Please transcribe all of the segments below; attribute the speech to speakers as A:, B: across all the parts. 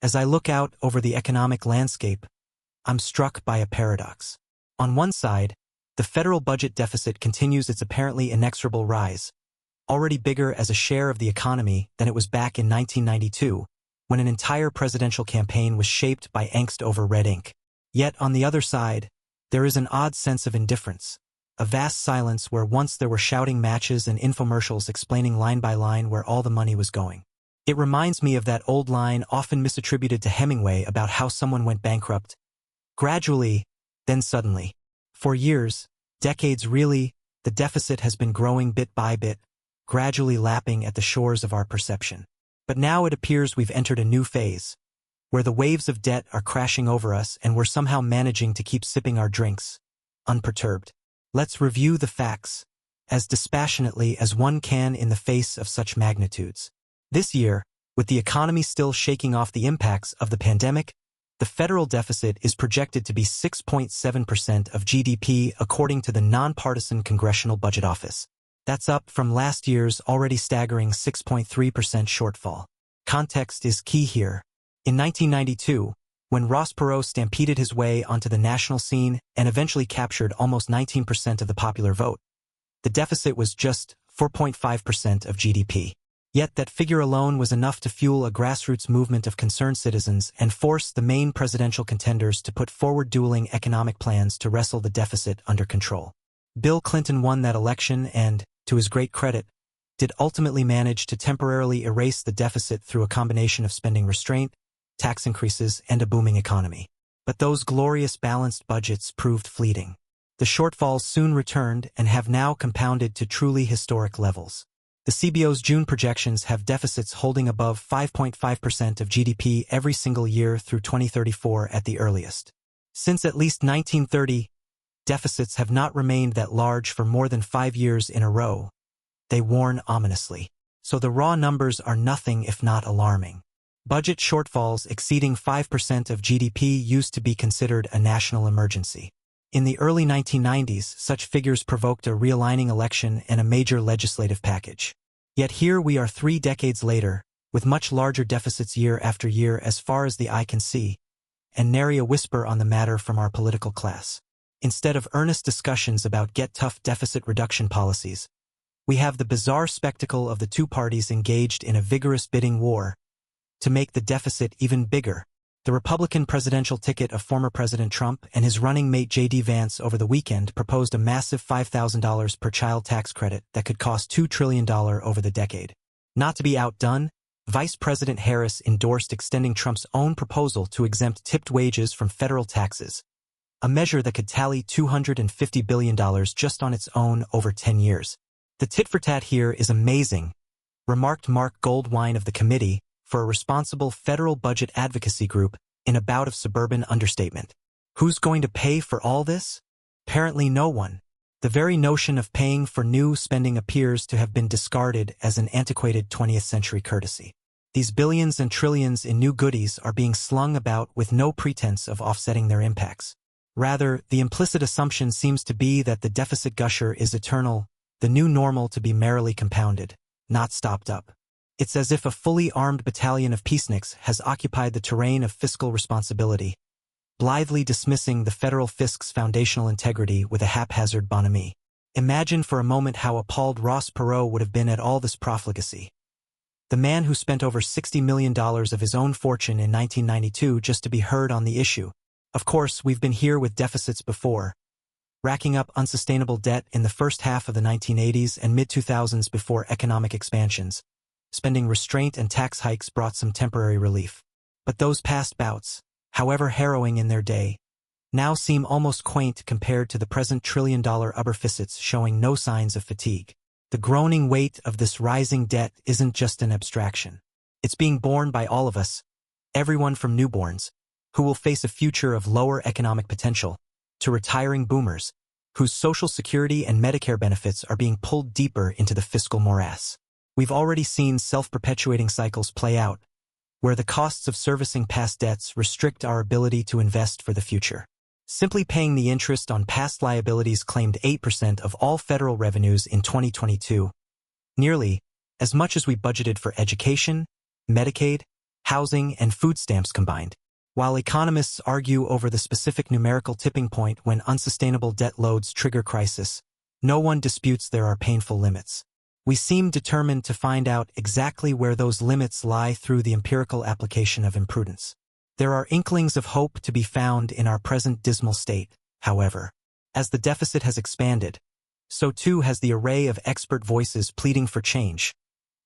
A: As I look out over the economic landscape, I'm struck by a paradox. On one side, the federal budget deficit continues its apparently inexorable rise, already bigger as a share of the economy than it was back in 1992, when an entire presidential campaign was shaped by angst over red ink. Yet, on the other side, there is an odd sense of indifference, a vast silence where once there were shouting matches and infomercials explaining line by line where all the money was going. It reminds me of that old line often misattributed to Hemingway about how someone went bankrupt, gradually, then suddenly. For years, decades really, the deficit has been growing bit by bit, gradually lapping at the shores of our perception. But now it appears we've entered a new phase, where the waves of debt are crashing over us and we're somehow managing to keep sipping our drinks, unperturbed. Let's review the facts, as dispassionately as one can in the face of such magnitudes. This year, with the economy still shaking off the impacts of the pandemic, the federal deficit is projected to be 6.7% of GDP according to the nonpartisan Congressional Budget Office. That's up from last year's already staggering 6.3% shortfall. Context is key here. In 1992, when Ross Perot stampeded his way onto the national scene and eventually captured almost 19% of the popular vote, the deficit was just 4.5% of GDP. Yet that figure alone was enough to fuel a grassroots movement of concerned citizens and force the main presidential contenders to put forward dueling economic plans to wrestle the deficit under control. Bill Clinton won that election and, to his great credit, did ultimately manage to temporarily erase the deficit through a combination of spending restraint, tax increases, and a booming economy. But those glorious balanced budgets proved fleeting. The shortfalls soon returned and have now compounded to truly historic levels. The CBO's June projections have deficits holding above 5.5% of GDP every single year through 2034 at the earliest. Since at least 1930, deficits have not remained that large for more than 5 years in a row. They warn ominously. So the raw numbers are nothing if not alarming. Budget shortfalls exceeding 5% of GDP used to be considered a national emergency. In the early 1990s, such figures provoked a realigning election and a major legislative package. Yet here we are 3 decades later, with much larger deficits year after year as far as the eye can see, and nary a whisper on the matter from our political class. Instead of earnest discussions about get-tough deficit reduction policies, we have the bizarre spectacle of the two parties engaged in a vigorous bidding war to make the deficit even bigger. The Republican presidential ticket of former President Trump and his running mate J.D. Vance over the weekend proposed a massive $5,000 per child tax credit that could cost $2 trillion over the decade. Not to be outdone, Vice President Harris endorsed extending Trump's own proposal to exempt tipped wages from federal taxes, a measure that could tally $250 billion just on its own over 10 years. The tit-for-tat here is amazing, remarked Mark Goldwine of the Committee for a Responsible Federal Budget Advocacy Group in a bout of suburban understatement. Who's going to pay for all this? Apparently no one. The very notion of paying for new spending appears to have been discarded as an antiquated 20th century courtesy. These billions and trillions in new goodies are being slung about with no pretense of offsetting their impacts. Rather, the implicit assumption seems to be that the deficit gusher is eternal, the new normal to be merrily compounded, not stopped up. It's as if a fully armed battalion of peaceniks has occupied the terrain of fiscal responsibility, blithely dismissing the federal fisc's foundational integrity with a haphazard bonhomie. Imagine for a moment how appalled Ross Perot would have been at all this profligacy. The man who spent over $60 million of his own fortune in 1992 just to be heard on the issue. Of course, we've been here with deficits before, racking up unsustainable debt in the first half of the 1980s and mid-2000s before economic expansions. Spending restraint and tax hikes brought some temporary relief. But those past bouts, however harrowing in their day, now seem almost quaint compared to the present trillion-dollar überfissets showing no signs of fatigue. The groaning weight of this rising debt isn't just an abstraction. It's being borne by all of us, everyone from newborns, who will face a future of lower economic potential, to retiring boomers, whose Social Security and Medicare benefits are being pulled deeper into the fiscal morass. We've already seen self-perpetuating cycles play out, where the costs of servicing past debts restrict our ability to invest for the future. Simply paying the interest on past liabilities claimed 8% of all federal revenues in 2022, nearly as much as we budgeted for education, Medicaid, housing, and food stamps combined. While economists argue over the specific numerical tipping point when unsustainable debt loads trigger crisis, no one disputes there are painful limits. We seem determined to find out exactly where those limits lie through the empirical application of imprudence. There are inklings of hope to be found in our present dismal state, however. As the deficit has expanded, so too has the array of expert voices pleading for change,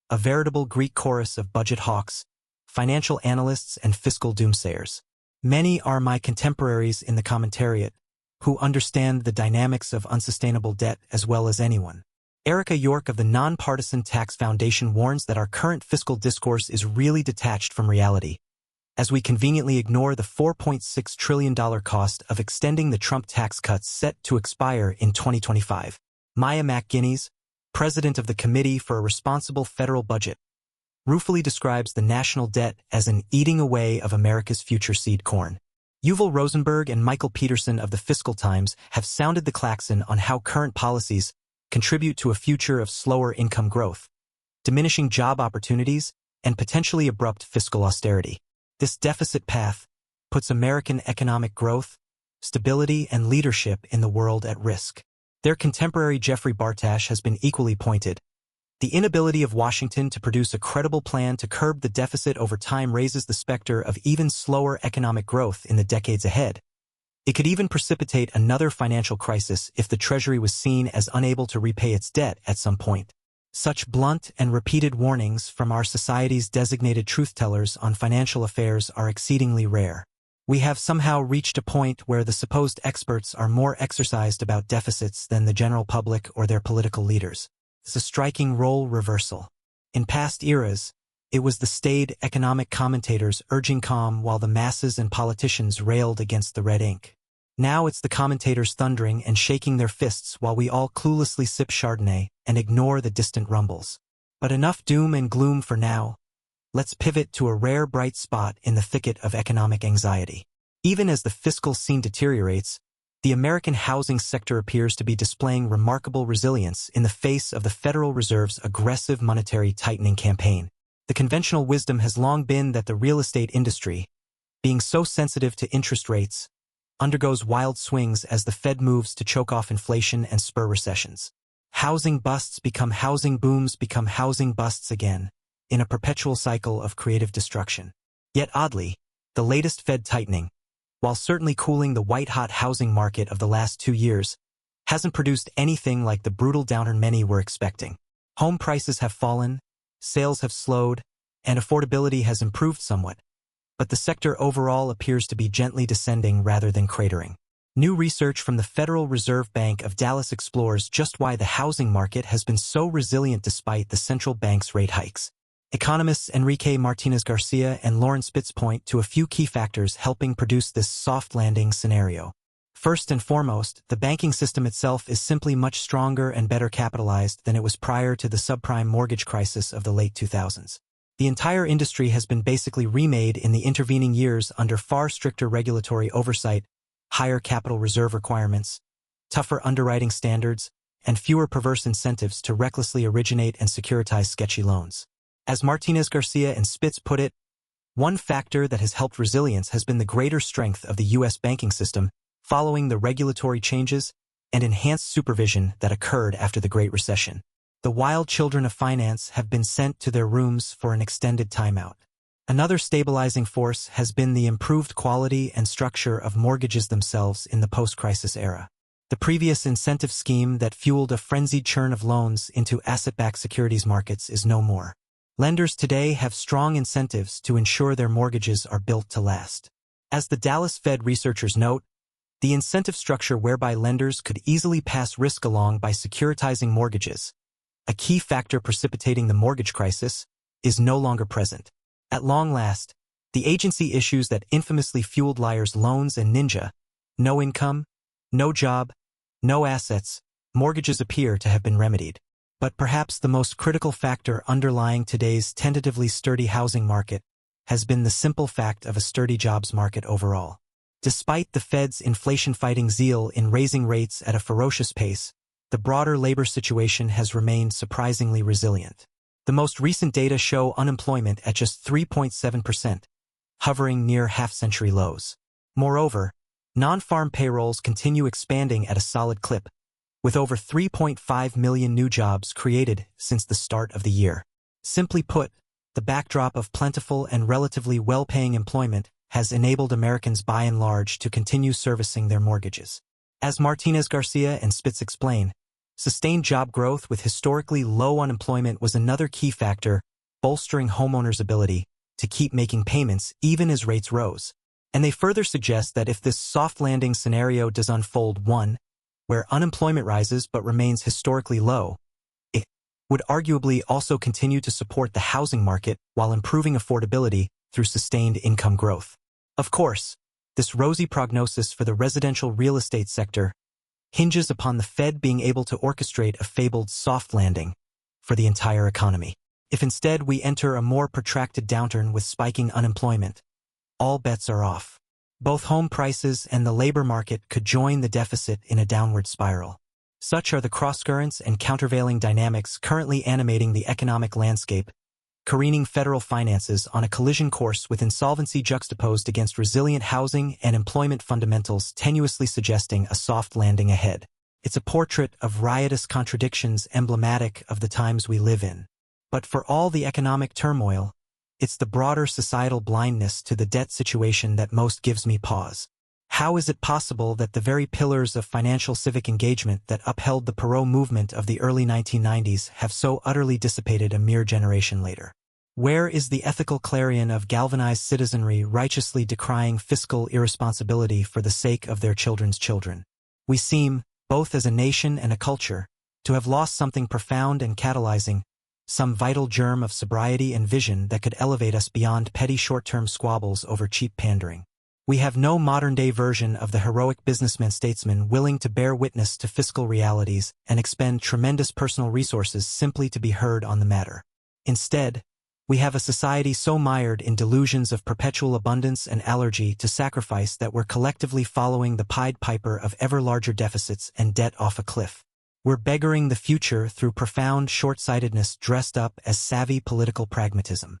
A: a veritable Greek chorus of budget hawks, financial analysts, and fiscal doomsayers. Many are my contemporaries in the commentariat, who understand the dynamics of unsustainable debt as well as anyone. Erica York of the Nonpartisan Tax Foundation warns that our current fiscal discourse is really detached from reality, as we conveniently ignore the $4.6 trillion cost of extending the Trump tax cuts set to expire in 2025. Maya McGuinness, president of the Committee for a Responsible Federal Budget, ruefully describes the national debt as an eating away of America's future seed corn. Yuval Rosenberg and Michael Peterson of the Fiscal Times have sounded the klaxon on how current policies contribute to a future of slower income growth, diminishing job opportunities, and potentially abrupt fiscal austerity. This deficit path puts American economic growth, stability, and leadership in the world at risk. Their contemporary Jeffrey Bartash has been equally pointed. The inability of Washington to produce a credible plan to curb the deficit over time raises the specter of even slower economic growth in the decades ahead. It could even precipitate another financial crisis if the Treasury was seen as unable to repay its debt at some point. Such blunt and repeated warnings from our society's designated truth-tellers on financial affairs are exceedingly rare. We have somehow reached a point where the supposed experts are more exercised about deficits than the general public or their political leaders. It's a striking role reversal. In past eras, it was the staid economic commentators urging calm while the masses and politicians railed against the red ink. Now it's the commentators thundering and shaking their fists while we all cluelessly sip Chardonnay and ignore the distant rumbles. But enough doom and gloom for now. Let's pivot to a rare bright spot in the thicket of economic anxiety. Even as the fiscal scene deteriorates, the American housing sector appears to be displaying remarkable resilience in the face of the Federal Reserve's aggressive monetary tightening campaign. The conventional wisdom has long been that the real estate industry, being so sensitive to interest rates, undergoes wild swings as the Fed moves to choke off inflation and spur recessions. Housing busts become housing booms become housing busts again, in a perpetual cycle of creative destruction. Yet oddly, the latest Fed tightening, while certainly cooling the white-hot housing market of the last 2 years, hasn't produced anything like the brutal downturn many were expecting. Home prices have fallen, sales have slowed, and affordability has improved somewhat, but the sector overall appears to be gently descending rather than cratering. New research from the Federal Reserve Bank of Dallas explores just why the housing market has been so resilient despite the central bank's rate hikes. Economists Enrique Martinez Garcia and Lauren Spitz point to a few key factors helping produce this soft landing scenario. First and foremost, the banking system itself is simply much stronger and better capitalized than it was prior to the subprime mortgage crisis of the late 2000s. The entire industry has been basically remade in the intervening years under far stricter regulatory oversight, higher capital reserve requirements, tougher underwriting standards, and fewer perverse incentives to recklessly originate and securitize sketchy loans. As Martinez Garcia and Spitz put it, one factor that has helped resilience has been the greater strength of the U.S. banking system following the regulatory changes and enhanced supervision that occurred after the Great Recession. The wild children of finance have been sent to their rooms for an extended timeout. Another stabilizing force has been the improved quality and structure of mortgages themselves in the post-crisis era. The previous incentive scheme that fueled a frenzied churn of loans into asset-backed securities markets is no more. Lenders today have strong incentives to ensure their mortgages are built to last. As the Dallas Fed researchers note, the incentive structure whereby lenders could easily pass risk along by securitizing mortgages, a key factor precipitating the mortgage crisis, is no longer present. At long last, the agency issues that infamously fueled liars' loans and ninja, no income, no job, no assets, mortgages appear to have been remedied. But perhaps the most critical factor underlying today's tentatively sturdy housing market has been the simple fact of a sturdy jobs market overall. Despite the Fed's inflation-fighting zeal in raising rates at a ferocious pace, the broader labor situation has remained surprisingly resilient. The most recent data show unemployment at just 3.7%, hovering near half-century lows. Moreover, non-farm payrolls continue expanding at a solid clip, with over 3.5 million new jobs created since the start of the year. Simply put, the backdrop of plentiful and relatively well-paying employment has enabled Americans by and large to continue servicing their mortgages. As Martinez Garcia and Spitz explain, sustained job growth with historically low unemployment was another key factor bolstering homeowners' ability to keep making payments even as rates rose. And they further suggest that if this soft landing scenario does unfold, one where unemployment rises but remains historically low, it would arguably also continue to support the housing market while improving affordability through sustained income growth. Of course, this rosy prognosis for the residential real estate sector hinges upon the Fed being able to orchestrate a fabled soft landing for the entire economy. If instead we enter a more protracted downturn with spiking unemployment, all bets are off. Both home prices and the labor market could join the deficit in a downward spiral. Such are the crosscurrents and countervailing dynamics currently animating the economic landscape, careening federal finances on a collision course with insolvency juxtaposed against resilient housing and employment fundamentals tenuously suggesting a soft landing ahead. It's a portrait of riotous contradictions emblematic of the times we live in. But for all the economic turmoil, it's the broader societal blindness to the debt situation that most gives me pause. How is it possible that the very pillars of financial civic engagement that upheld the Perot movement of the early 1990s have so utterly dissipated a mere generation later? Where is the ethical clarion of galvanized citizenry righteously decrying fiscal irresponsibility for the sake of their children's children? We seem, both as a nation and a culture, to have lost something profound and catalyzing, some vital germ of sobriety and vision that could elevate us beyond petty short-term squabbles over cheap pandering. We have no modern-day version of the heroic businessman-statesman willing to bear witness to fiscal realities and expend tremendous personal resources simply to be heard on the matter. Instead, we have a society so mired in delusions of perpetual abundance and allergy to sacrifice that we're collectively following the Pied Piper of ever larger deficits and debt off a cliff. We're beggaring the future through profound short-sightedness dressed up as savvy political pragmatism.